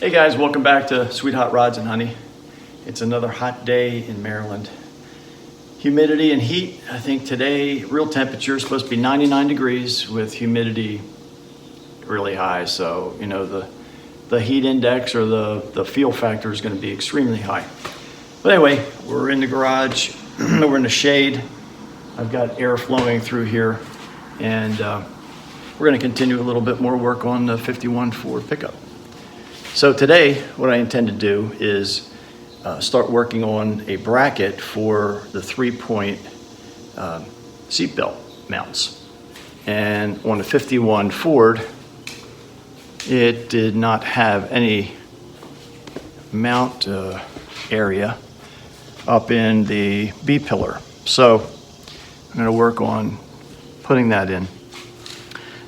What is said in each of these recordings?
Hey guys, welcome back to Sweet Hot Rods and Honey. It's another hot day in Maryland. Humidity and heat, I think today real temperature is supposed to be 99 degrees with humidity really high. So, you know, the heat index or the feel factor is going to be extremely high. But anyway, we're in the garage, we're in the shade. I've got air flowing through here, and we're going to continue a little bit more work on the 51 Ford pickup. So today, what I intend to do is start working on a bracket for the 3-point seatbelt mounts. And on the 51 Ford, it did not have any mount area up in the B pillar. So I'm going to work on putting that in.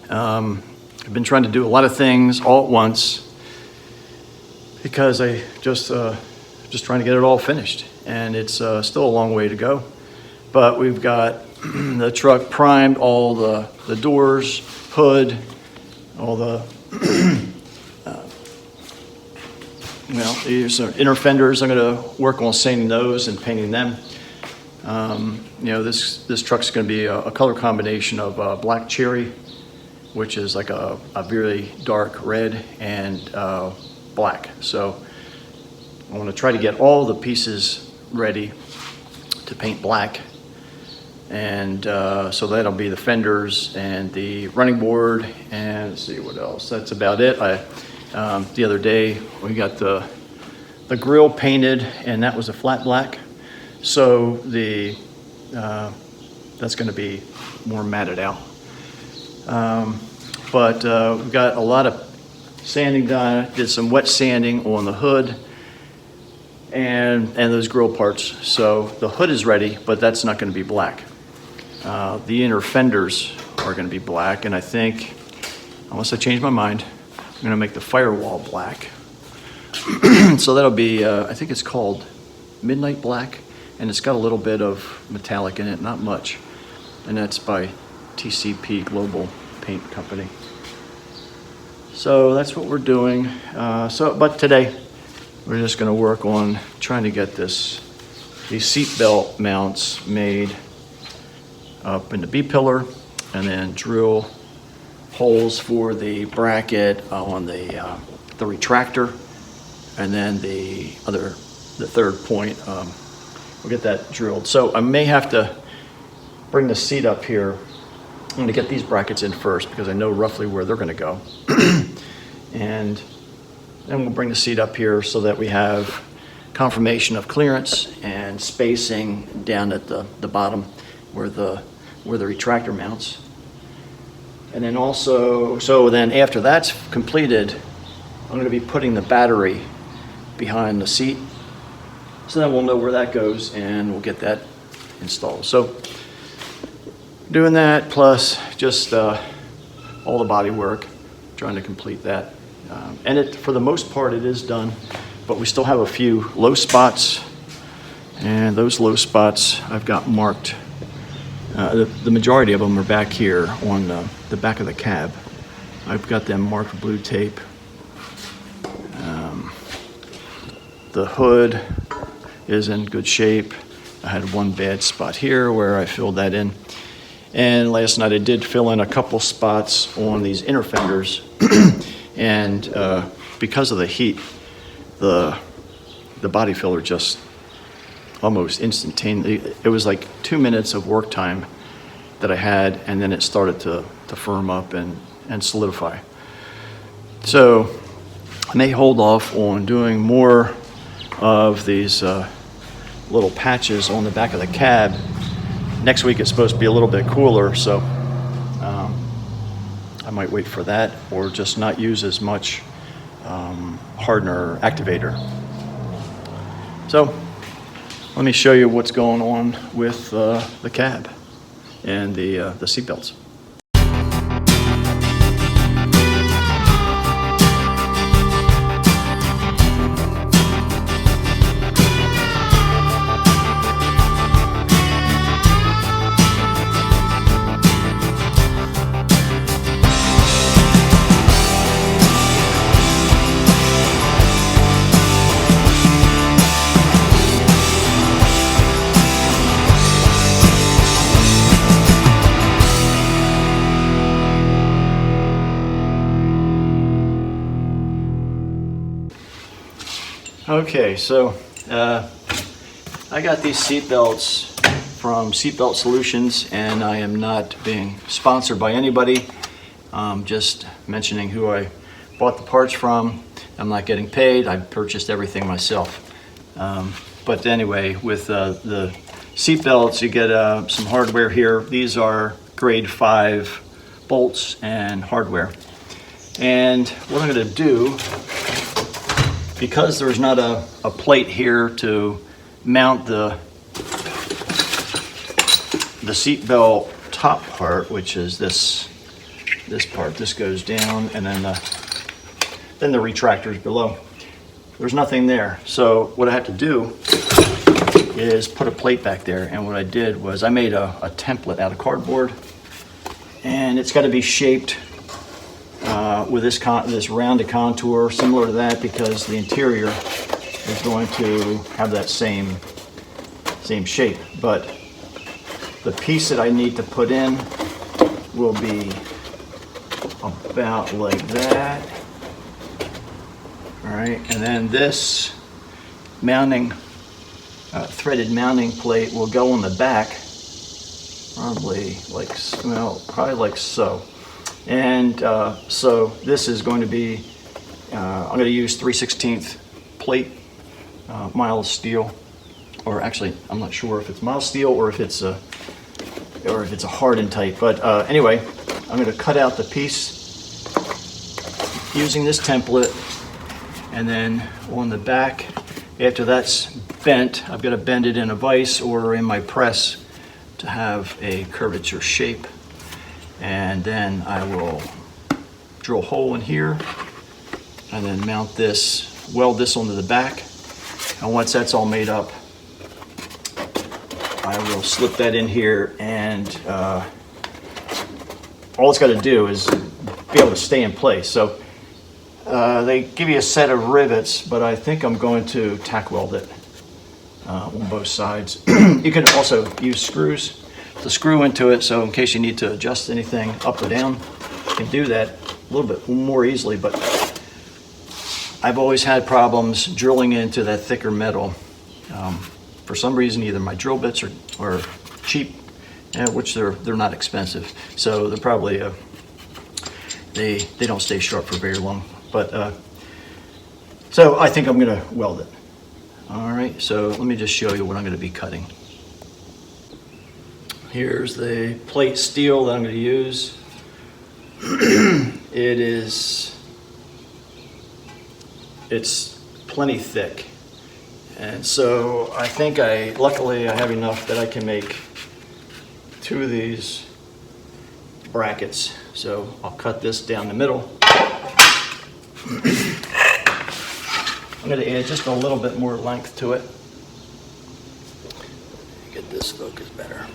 I've been trying to do a lot of things all at once, because I just trying to get it all finished, and it's still a long way to go. But we've got the truck primed, all the doors, hood, all the these are inner fenders. I'm going to work on sanding those and painting them. This truck's going to be a color combination of black cherry, which is like a really dark red, and black. So I want to try to get all the pieces ready to paint black, and so that'll be the fenders and the running board, and let's see what else. That's about it. The other day we got the grill painted, and that was a flat black, so that's going to be more matted out. But we've got a lot of sanding done. Did some wet sanding on the hood and those grill parts. So the hood is ready, but that's not going to be black. The inner fenders are going to be black, and I think, unless I change my mind, I'm going to make the firewall black. So that'll be, I think it's called Midnight Black, and it's got a little bit of metallic in it, not much. And that's by TCP Global Paint Company. So that's what we're doing. But today we're just going to work on trying to get these seatbelt mounts made up in the B pillar, and then drill holes for the bracket on the retractor, and then the third point. We'll get that drilled. So I may have to bring the seat up here. I'm going to get these brackets in first, because I know roughly where they're going to go. And then we'll bring the seat up here so that we have confirmation of clearance and spacing down at the bottom where the retractor mounts. And then also, so then after that's completed, I'm going to be putting the battery behind the seat. So then we'll know where that goes, and we'll get that installed. So doing that, plus just all the body work, trying to complete that. And for the most part, it is done, but we still have a few low spots, and those low spots I've got marked. The majority of them are back here on the back of the cab. I've got them marked with blue tape. The hood is in good shape. I had one bad spot here where I filled that in. And last night I did fill in a couple spots on these inner fenders. And because of the heat, the body filler just almost instantaneously, it was like 2 minutes of work time that I had, and then it started to firm up and solidify. So I may hold off on doing more of these little patches on the back of the cab. Next week it's supposed to be a little bit cooler, so I might wait for that, or just not use as much hardener activator. So let me show you what's going on with the cab and the seatbelts. Okay, so I got these seat belts from Seatbelt Solutions, and I am not being sponsored by anybody. Just mentioning who I bought the parts from. I'm not getting paid. I purchased everything myself. But anyway, with the seat belts, you get some hardware here. These are grade 5 bolts and hardware. And what I'm going to do, because there's not a plate here to mount the seat belt top part, which is this part. This goes down, and then the retractors below. There's nothing there. So what I have to do is put a plate back there. And what I did was I made a template out of cardboard, and it's got to be shaped with this rounded contour, similar to that, because the interior is going to have that same shape. But the piece that I need to put in will be about like that. All right, and then this mounting, threaded mounting plate will go on the back, probably like so. And so this is going to be, I'm going to use 3/16 plate, mild steel, or actually, I'm not sure if it's mild steel or if it's a hardened type. But anyway, I'm going to cut out the piece using this template, and then on the back, after that's bent, I've got to bend it in a vise or in my press to have a curvature shape. And then I will drill a hole in here and then mount this, weld this onto the back. And once that's all made up, I will slip that in here, and all it's got to do is be able to stay in place. So they give you a set of rivets, but I think I'm going to tack weld it on both sides. You can also use screws to screw into it, so in case you need to adjust anything up or down, you can do that a little bit more easily. But I've always had problems drilling into that thicker metal. For some reason, either my drill bits are cheap, which they're not expensive, so they're probably they don't stay sharp for very long. But so I think I'm going to weld it. All right, so let me just show you what I'm going to be cutting. Here's the plate steel that I'm going to use. It's plenty thick. And so I think luckily I have enough that I can make 2 of these brackets. So I'll cut this down the middle. I'm going to add just a little bit more length to it. Get this focus better.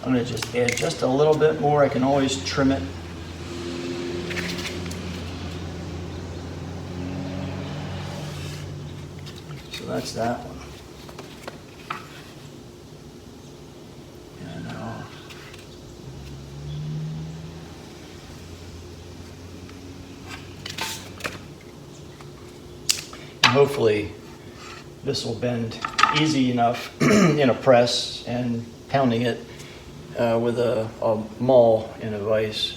I'm going to just add just a little bit more. I can always trim it. So that's that one. And hopefully this will bend easy enough in a press and pounding it with a maul in a vise.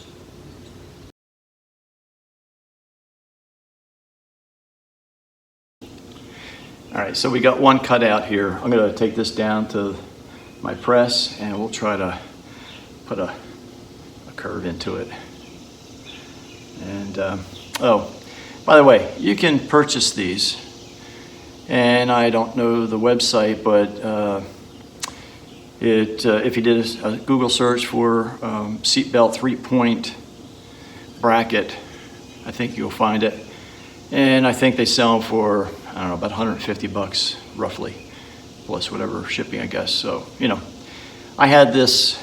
All right, so we got one cut out here. I'm going to take this down to my press, and we'll try to put a curve into it. And oh, by the way, you can purchase these, and I don't know the website, but if you did a Google search for seatbelt 3-point bracket, I think you'll find it. And I think they sell them for, I don't know, about 150 bucks roughly, plus whatever shipping, I guess. So, you know, I had this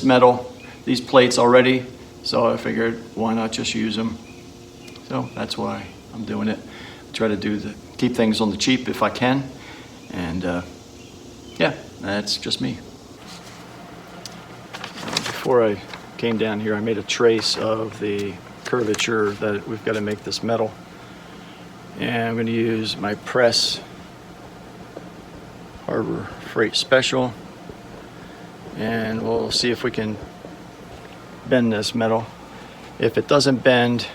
metal, these plates already, so I figured why not just use them. So that's why I'm doing it. I try to keep things on the cheap if I can. And yeah, that's just me. Before I came down here, I made a trace of the curvature that we've got to make this metal. And I'm going to use my press Harbor Freight Special, and we'll see if we can bend this metal. If it doesn't bend,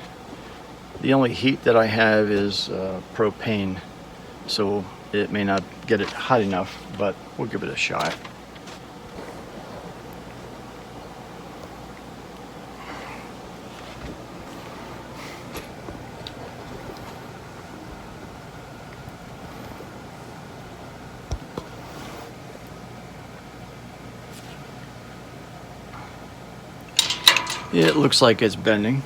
the only heat that I have is propane, so it may not get it hot enough, but we'll give it a shot. It looks like it's bending.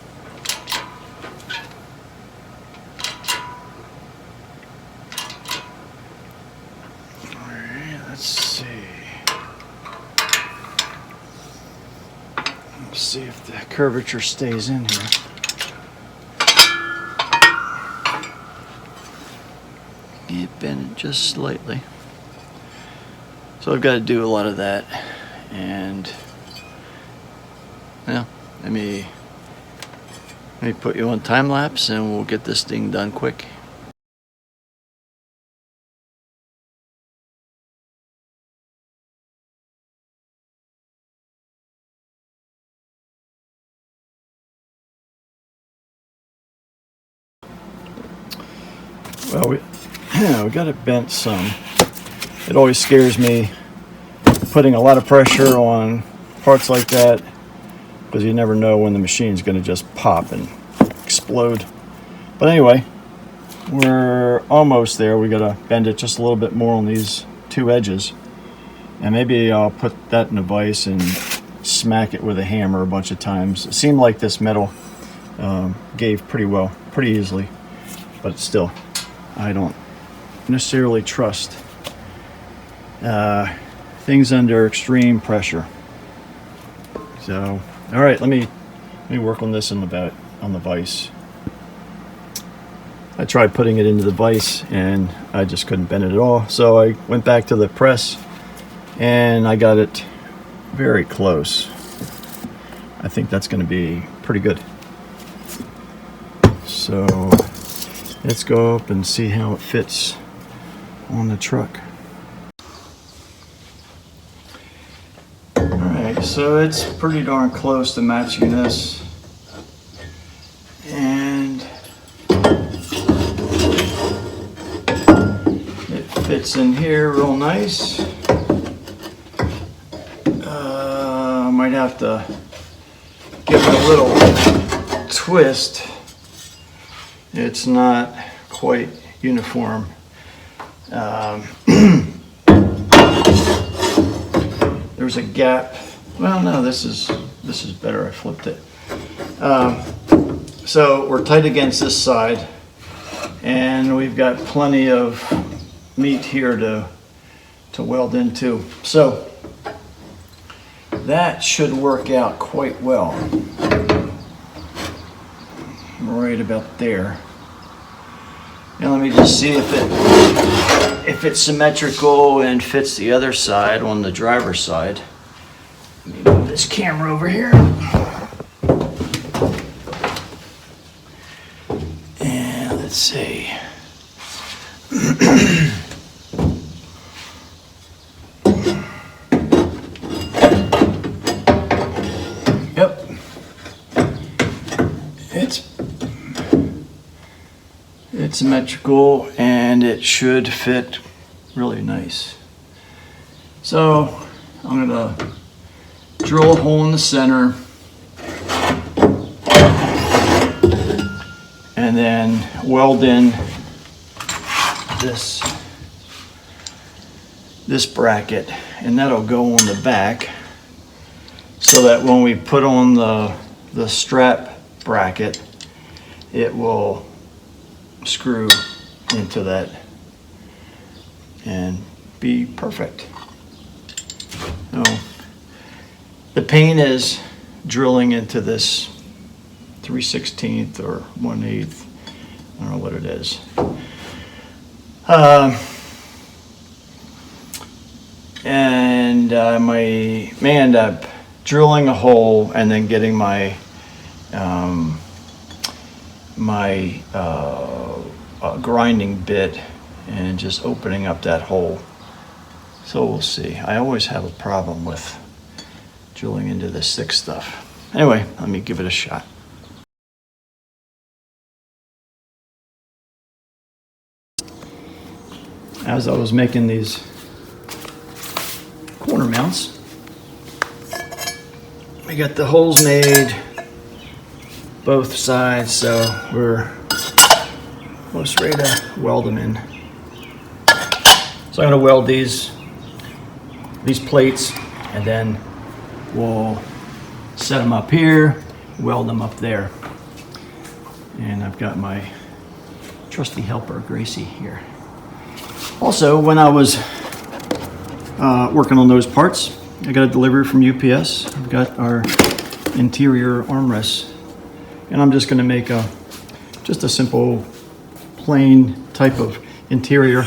Alright, let's see. Let's see if the curvature stays in here. It bent just slightly. So I've got to do a lot of that, and yeah. Let me put you on time lapse and we'll get this thing done quick. Well, we got it bent some. It always scares me putting a lot of pressure on parts like that, because you never know when the machine's going to just pop and explode. But anyway, we're almost there. We got to bend it just a little bit more on these two edges, and maybe I'll put that in a vise and smack it with a hammer a bunch of times. It seemed like this metal gave pretty well, pretty easily, but still, I don't necessarily trust things under extreme pressure. So, all right, let me work on this on the vise. I tried putting it into the vise and I just couldn't bend it at all. So I went back to the press and I got it very close. I think that's going to be pretty good. So let's go up and see how it fits on the truck. So it's pretty darn close to matching this, and it fits in here real nice. I might have to give it a little twist. It's not quite uniform. There's a gap. Well, no, this is better. I flipped it. So we're tight against this side, and we've got plenty of meat here to weld into. So that should work out quite well. Right about there. And let me just see if it's symmetrical and fits the other side on the driver's side. Let me move this camera over here. And let's see. Yep. It's symmetrical and it should fit really nice. So I'm gonna drill a hole in the center and then weld in this bracket, and that'll go on the back so that when we put on the strap bracket, it will screw into that and be perfect. So the pain is drilling into this 3/16 or 1/8. I don't know what it is. And I may end up drilling a hole and then getting my a grinding bit and just opening up that hole. So we'll see. I always have a problem with drilling into this thick stuff. Anyway, let me give it a shot. As I was making these corner mounts, we got the holes made both sides, so we're almost ready to weld them in. So I'm going to weld these plates, and then we'll set them up here, weld them up there. And I've got my trusty helper, Gracie, here. Also, when I was working on those parts, I got a delivery from UPS. I've got our interior armrests, and I'm just going to make just a simple, plain type of interior.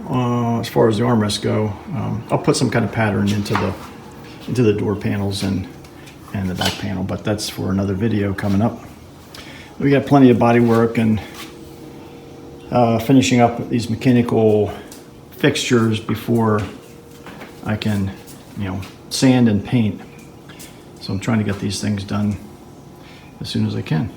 As far as the armrests go, I'll put some kind of pattern into the door panels and the back panel, but that's for another video coming up. We got plenty of body work and finishing up these mechanical fixtures before I can, sand and paint. So I'm trying to get these things done as soon as I can.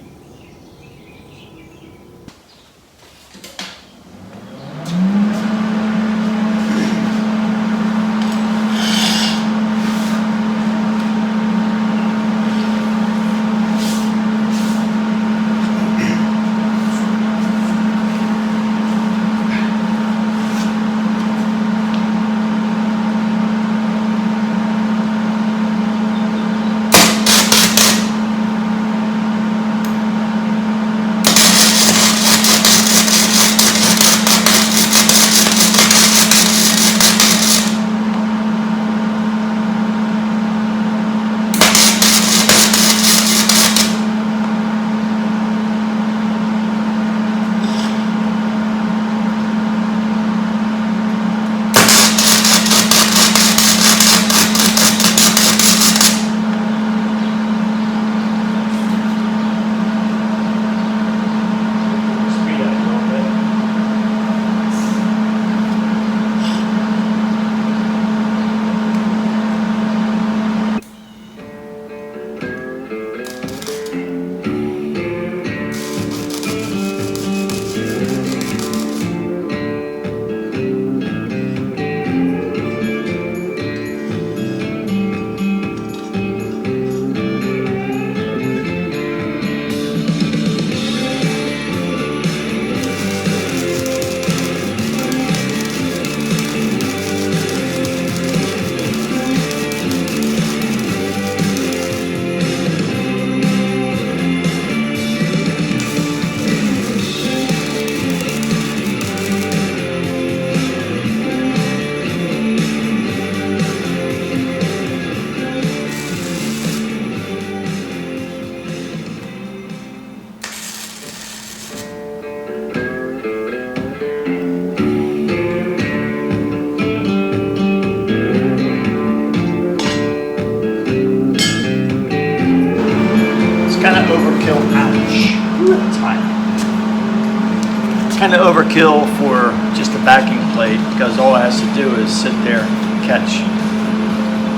Kind of overkill for just a backing plate, because all it has to do is sit there and catch.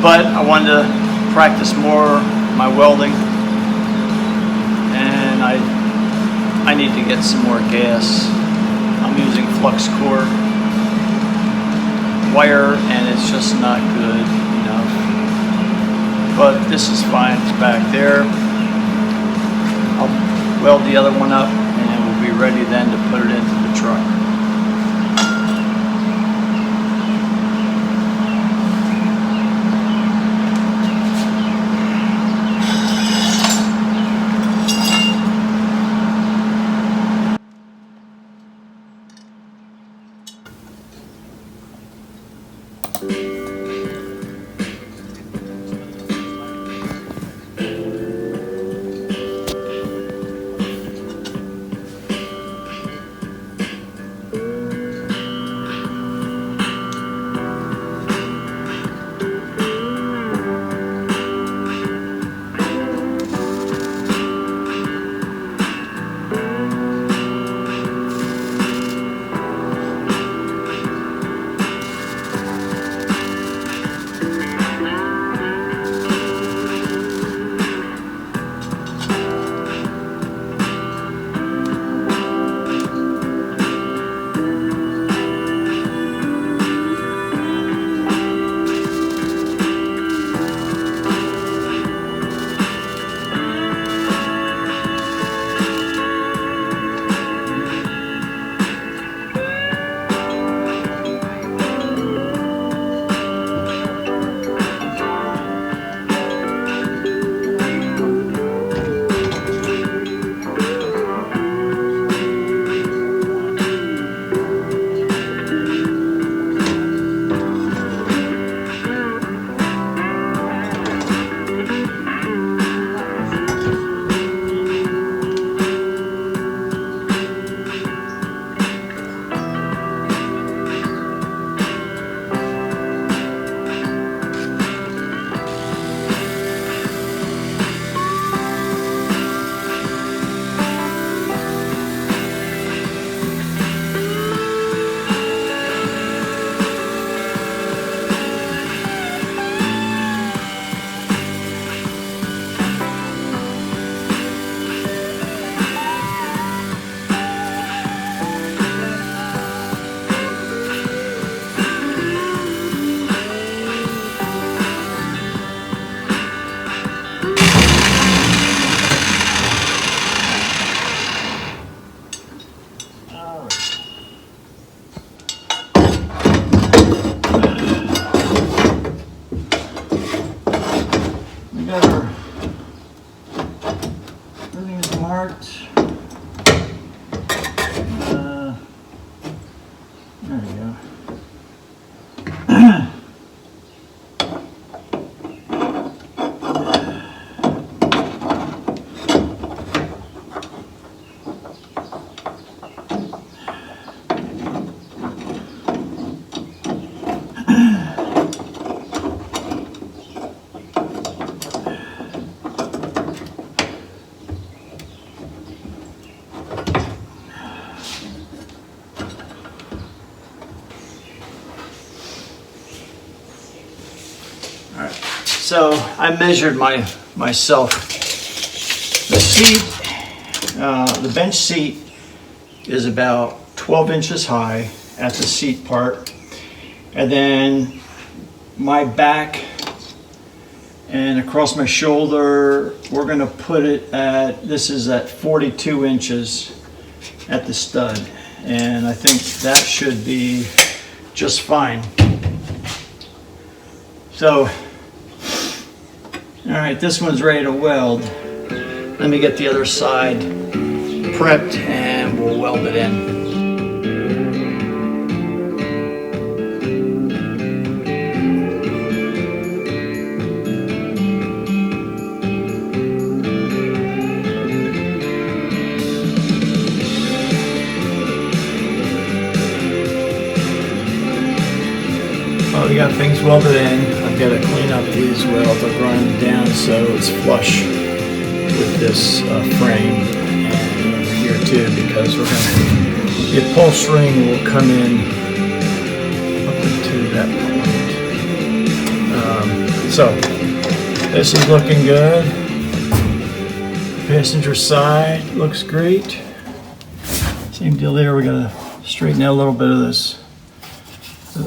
But I wanted to practice more my welding, and I need to get some more gas. I'm using flux core wire, and it's just not good enough. But this is fine, it's back there. I'll weld the other one up, and we'll be ready then to put it into the truck. All right. We got our, everything is marked. There we go. So I measured myself. The seat, the bench seat is about 12 inches high at the seat part. And then my back and across my shoulder, we're gonna put it at, this is at 42 inches at the stud. And I think that should be just fine. So, all right, this one's ready to weld. Let me get the other side prepped and we'll weld it in. Well, we got things welded in. I've got to clean up these welds. I'll grind them down so it's flush with this frame and over here too, because we're going to, the upholstering will come in up to that point. So this is looking good. Passenger side looks great. Same deal there. We're going to straighten out a little bit of this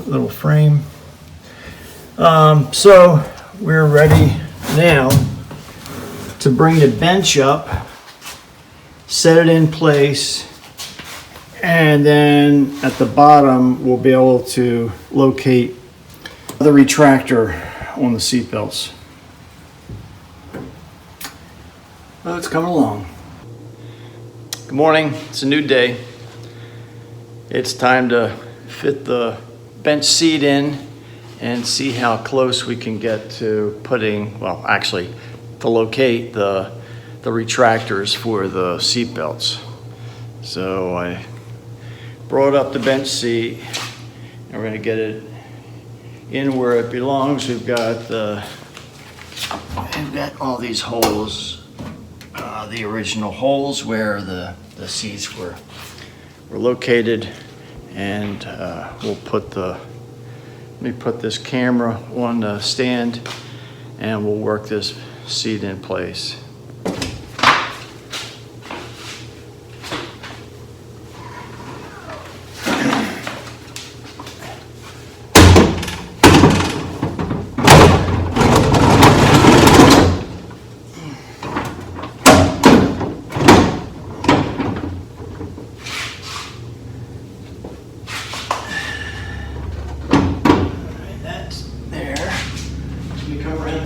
little frame. So we're ready now to bring the bench up, set it in place, and then at the bottom we'll be able to locate the retractor on the seat belts. Well, it's coming along. Good morning. It's a new day. It's time to fit the bench seat in and see how close we can get to putting, well, actually, to locate the retractors for the seat belts. So I brought up the bench seat, and we're going to get it in where it belongs. We've got all these holes, the original holes where the seats were located, and we'll put let me put this camera on the stand and we'll work this seat in place.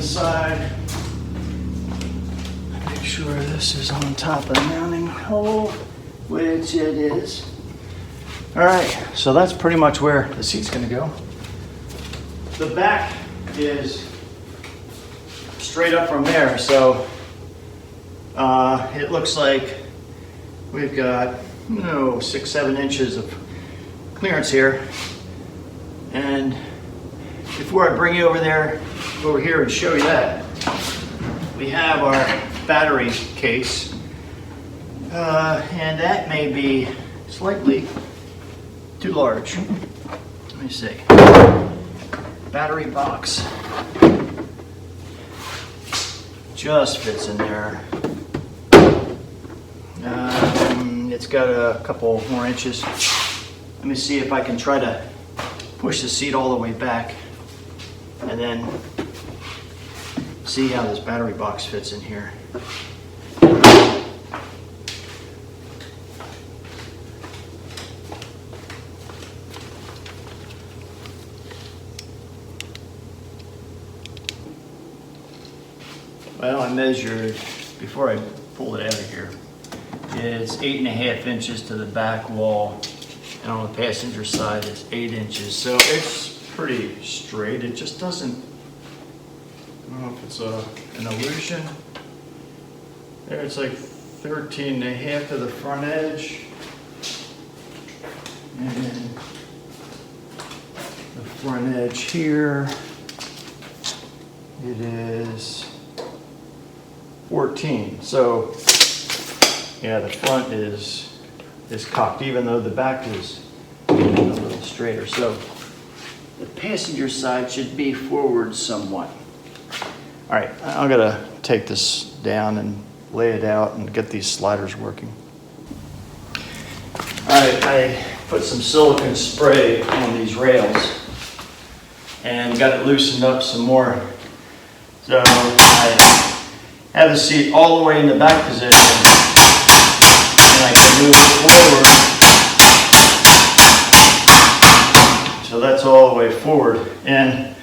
Side. Make sure this is on top of the mounting hole, which it is. All right, so that's pretty much where the seat's going to go. The back is straight up from there, so it looks like we've got 6-7 inches of clearance here. And before I bring you over here and show you that, we have our battery case, and that may be slightly too large. Let me see. Battery box just fits in there. It's got a couple more inches. Let me see if I can try to push the seat all the way back and then see how this battery box fits in here. Well, I measured, before I pulled it out of here, it's 8.5 inches to the back wall, and on the passenger side it's 8 inches. So it's pretty straight. It just doesn't, I don't know if it's an illusion. There it's like 13.5 to the front edge. And then the front edge here, it is 14. So yeah, the front is cocked, even though the back is a little straighter. So the passenger side should be forward somewhat. All right, I'm gonna take this down and lay it out and get these sliders working. All right, I put some silicone spray on these rails and got it loosened up some more. So I have the seat all the way in the back position, and I can move it forward. So that's all the way forward. And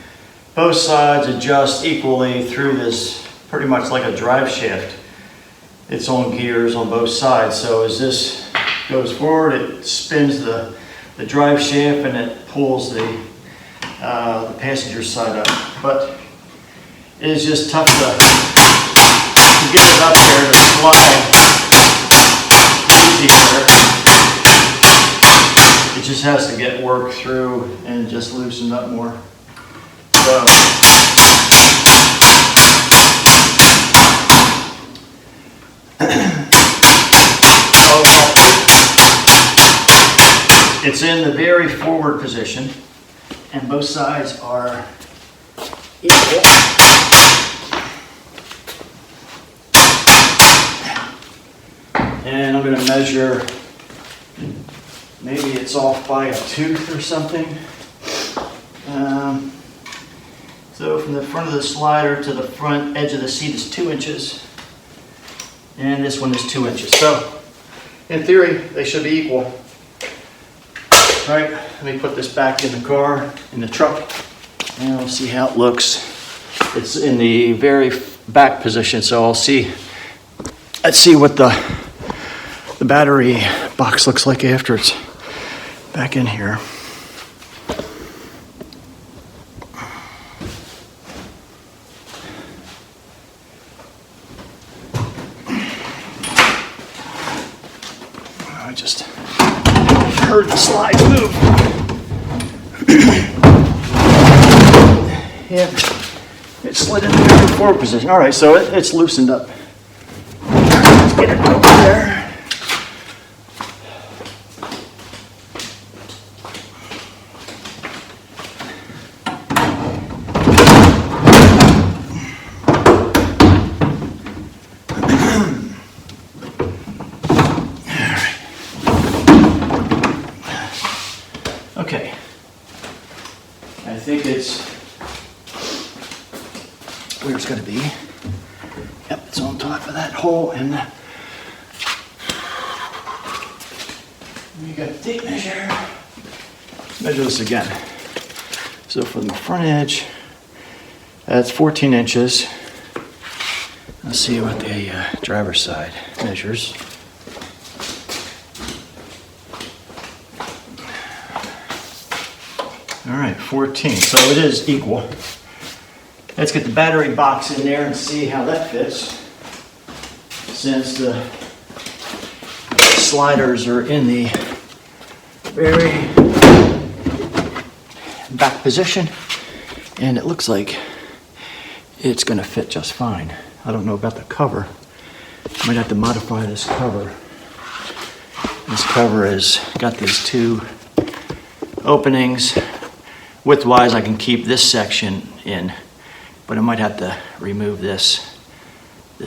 both sides adjust equally through this, pretty much like a drive shaft. It's on gears on both sides. So as this goes forward, it spins the drive shaft and it pulls the passenger side up. But it is just tough to get it up there to slide easier. It just has to get worked through and just loosened up more. So it's in the very forward position, and both sides are equal. And I'm going to measure, maybe it's off by a tooth or something. So from the front of the slider to the front edge of the seat is 2 inches, and this one is 2 inches. So in theory, they should be equal. All right, let me put this back in the car, in the truck, and we'll see how it looks. It's in the very back position, so let's see what the battery box looks like after it's back in here. I just heard the slides move. Yeah, it slid in the very forward position. All right, so it's loosened up. Let's get it over there. Okay, I think it's where it's going to be. Yep, it's on top of that hole, and we got the tape measure. Measure this again. So from the front edge, that's 14 inches. Let's see what the driver's side measures. All right, 14, so it is equal. Let's get the battery box in there and see how that fits, since the sliders are in the very back position, and it looks like it's going to fit just fine. I don't know about the cover. Might have to modify this cover. This cover has got these two openings. Width-wise, I can keep this section in, but I might have to remove this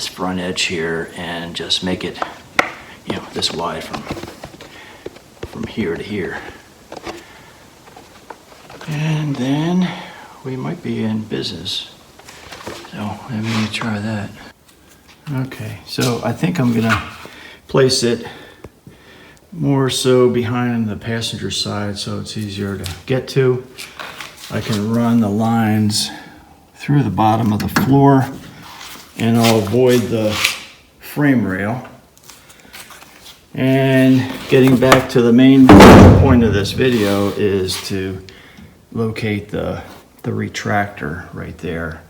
front edge here and just make it, this wide from here to here. And then we might be in business. So let me try that. Okay, so I think I'm gonna place it more so behind the passenger side so it's easier to get to. I can run the lines through the bottom of the floor and I'll avoid the frame rail. And getting back to the main point of this video is to locate the retractor right there.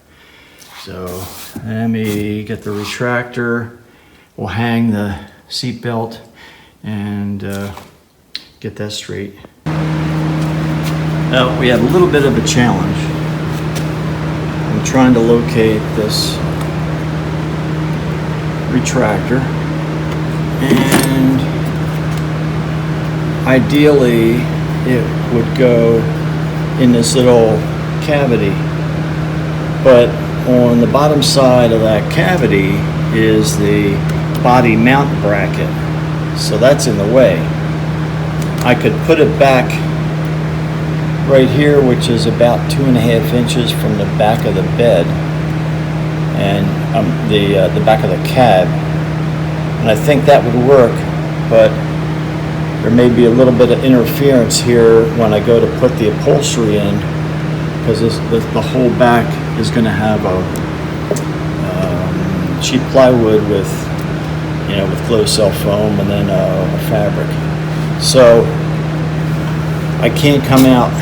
So let me get the retractor. We'll hang the seat belt and get that straight. Now we have a little bit of a challenge. I'm trying to locate this retractor, and ideally it would go in this little cavity, but on the bottom side of that cavity is the body mount bracket, so that's in the way. I could put it back right here, which is about 2.5 inches from the back of the bed and the back of the cab, and I think that would work, but there may be a little bit of interference here when I go to put the upholstery in, because the whole back is going to have a cheap plywood with closed cell foam and then a fabric. So I can't come out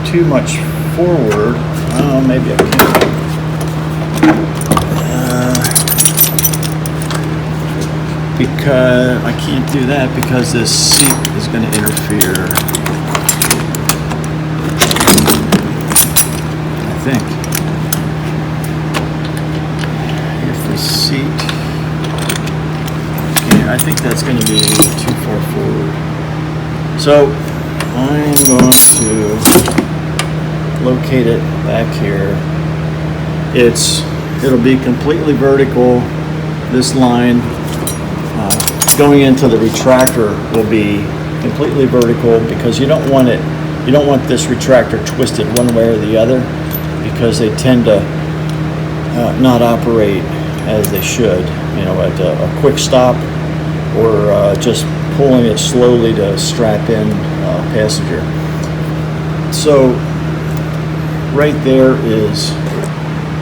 too much forward. Oh, maybe I can. Because I can't do that because this seat is going to interfere, I think. If the seat, okay, I think that's going to be too far forward. So I'm going to locate it back here. It'll be completely vertical. This line going into the retractor will be completely vertical, because you don't want this retractor twisted one way or the other, because they tend to not operate as they should, at a quick stop or just pulling it slowly to strap in a passenger. So right there is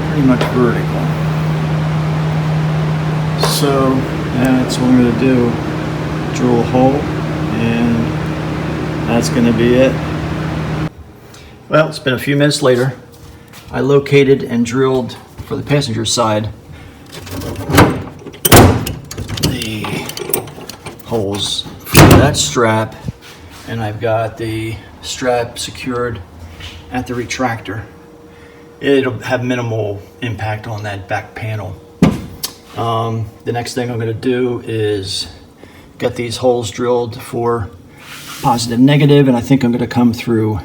pretty much vertical. So that's what I'm going to do. Drill a hole, and that's going to be it. Well, it's been a few minutes later. I located and drilled for the passenger side the holes for that strap, and I've got the strap secured at the retractor. It'll have minimal impact on that back panel. The next thing I'm going to do is get these holes drilled for positive, negative, and I think I'm going to come through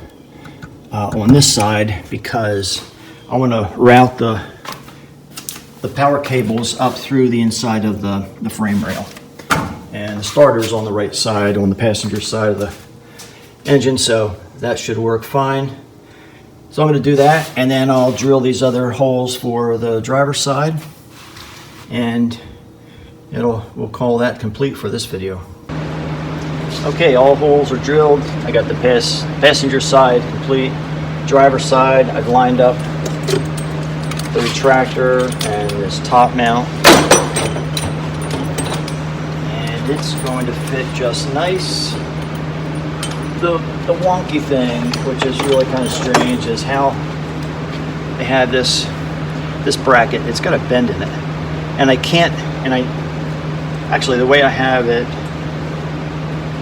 on this side, because I want to route the power cables up through the inside of the frame rail. And the starter's on the right side, on the passenger side of the engine, so that should work fine. So I'm going to do that, and then I'll drill these other holes for the driver's side, and we'll call that complete for this video. Okay, all holes are drilled. I got the passenger side complete. Driver's side, I've lined up the retractor and this top mount, and it's going to fit just nice. The wonky thing, which is really kind of strange, is how they have this bracket. It's got a bend in it, and actually the way I have it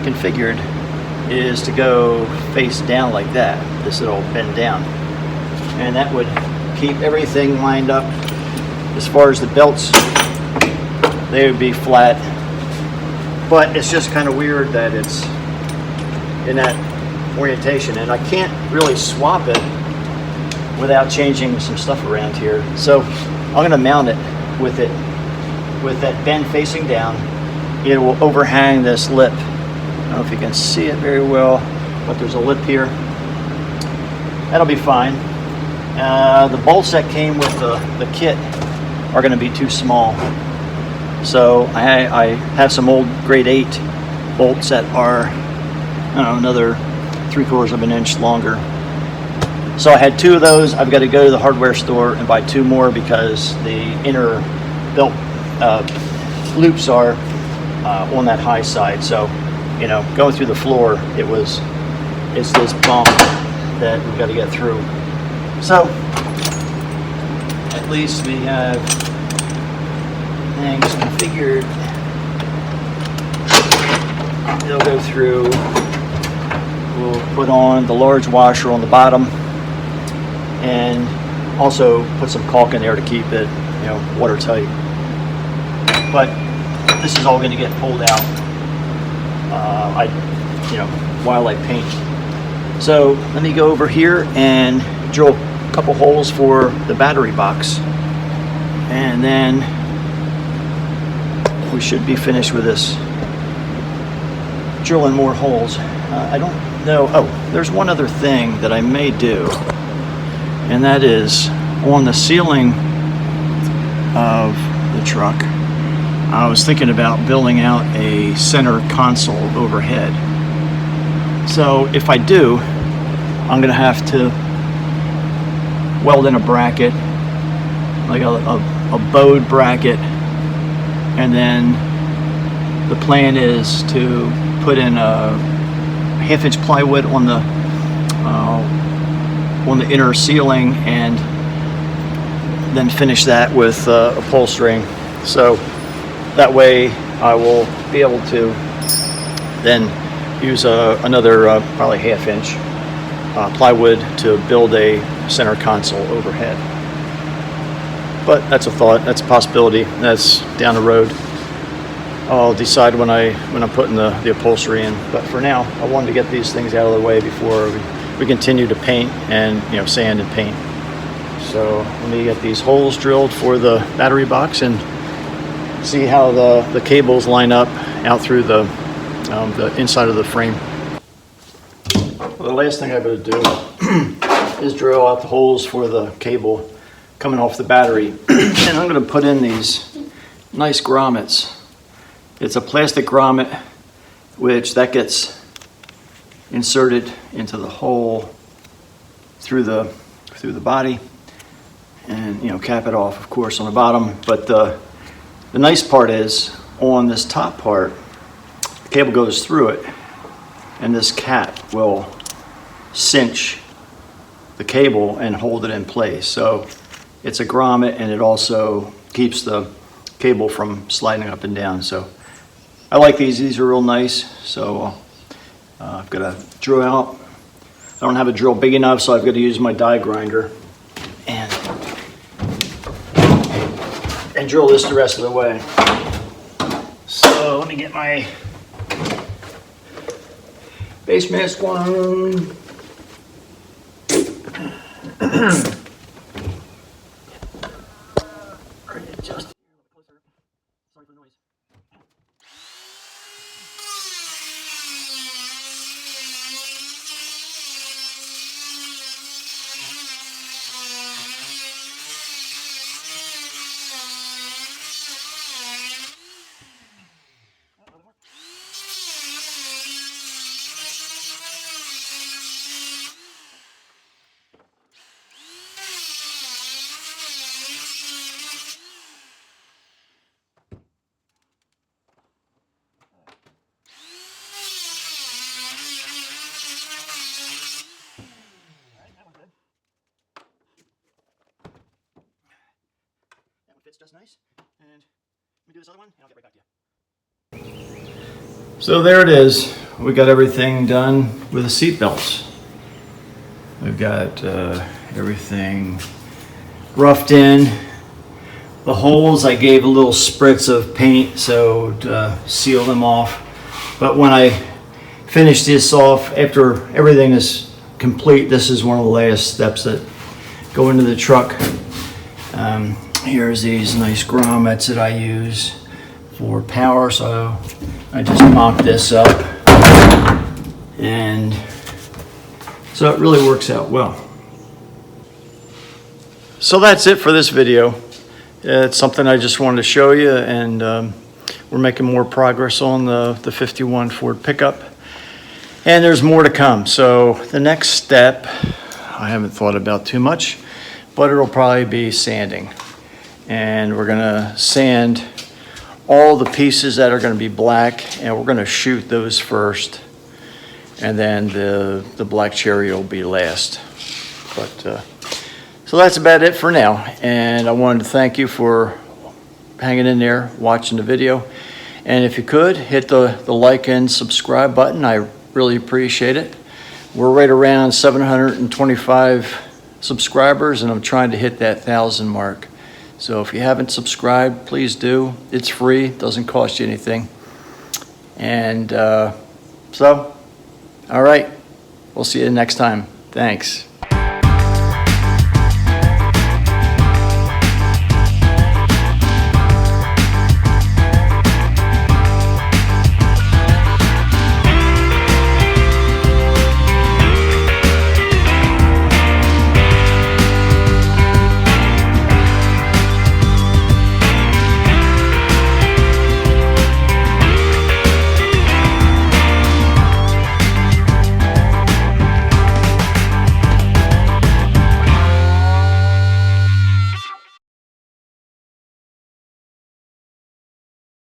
configured is to go face down like that. This will bend down, and that would keep everything lined up. As far as the belts, they would be flat, but it's just kind of weird that it's in that orientation, and I can't really swap it without changing some stuff around here. So I'm going to mount it with that bend facing down. It will overhang this lip. I don't know if you can see it very well, but there's a lip here. That'll be fine. The bolts that came with the kit are going to be too small, so I have some old grade 8 bolts that are, I don't know, another 3/4 of an inch longer. So I had 2 of those. I've got to go to the hardware store and buy 2 more because the inner belt loops are on that high side. So, you know, going through the floor, it's this bump that we've got to get through. So at least we have things configured. They'll go through. We'll put on the large washer on the bottom and also put some caulk in there to keep it, you know, watertight. But this is all going to get pulled out while I paint. So let me go over here and drill a couple holes for the battery box, and then we should be finished with this. Drilling more holes. I don't know. Oh, there's one other thing that I may do, and that is on the ceiling of the truck. I was thinking about building out a center console overhead. So if I do, I'm going to have to weld in a bracket, like a bowed bracket, and then the plan is to put in a 1/2-inch plywood on the inner ceiling, and then finish that with upholstering. So that way I will be able to then use another probably 1/2-inch plywood to build a center console overhead. But that's a thought, that's a possibility, that's down the road. I'll decide when I'm putting the upholstery in. But for now, I wanted to get these things out of the way before we continue to paint and, you know, sand and paint. So let me get these holes drilled for the battery box and see how the cables line up out through the inside of the frame. Well, the last thing I've got to do is drill out the holes for the cable coming off the battery. And I'm going to put in these nice grommets. It's a plastic grommet, which that gets inserted into the hole through the body, and, you know, cap it off, of course, on the bottom. But the nice part is on this top part, the cable goes through it, and this cap will cinch the cable and hold it in place. So it's a grommet, and it also keeps the cable from sliding up and down. So I like these. These are real nice. So I've got to drill out. I don't have a drill big enough, so I've got to use my die grinder and drill this the rest of the way. So let me get my base mask on. Just closer. Sorry for the noise. Fits just nice, and let me do this other one and I'll get right back to you. So there it is. We got everything done with the seat belts. We've got everything roughed in. The holes, I gave a little spritz of paint so to seal them off. But when I finish this off, after everything is complete, this is one of the last steps that go into the truck. Here's these nice grommets that I use for power, so I just mop this up, and so it really works out well. So that's it for this video. It's something I just wanted to show you, and we're making more progress on the 51 Ford pickup, and there's more to come. So the next step, I haven't thought about too much, but it'll probably be sanding. And we're gonna sand all the pieces that are gonna be black, and we're gonna shoot those first, and then the black cherry will be last. But so that's about it for now, and I wanted to thank you for hanging in there, watching the video. And if you could, hit the like and subscribe button. I really appreciate it. We're right around 725 subscribers, and I'm trying to hit that 1,000 mark. So if you haven't subscribed, please do. It's free, doesn't cost you anything. And so, all right, we'll see you next time. Thanks.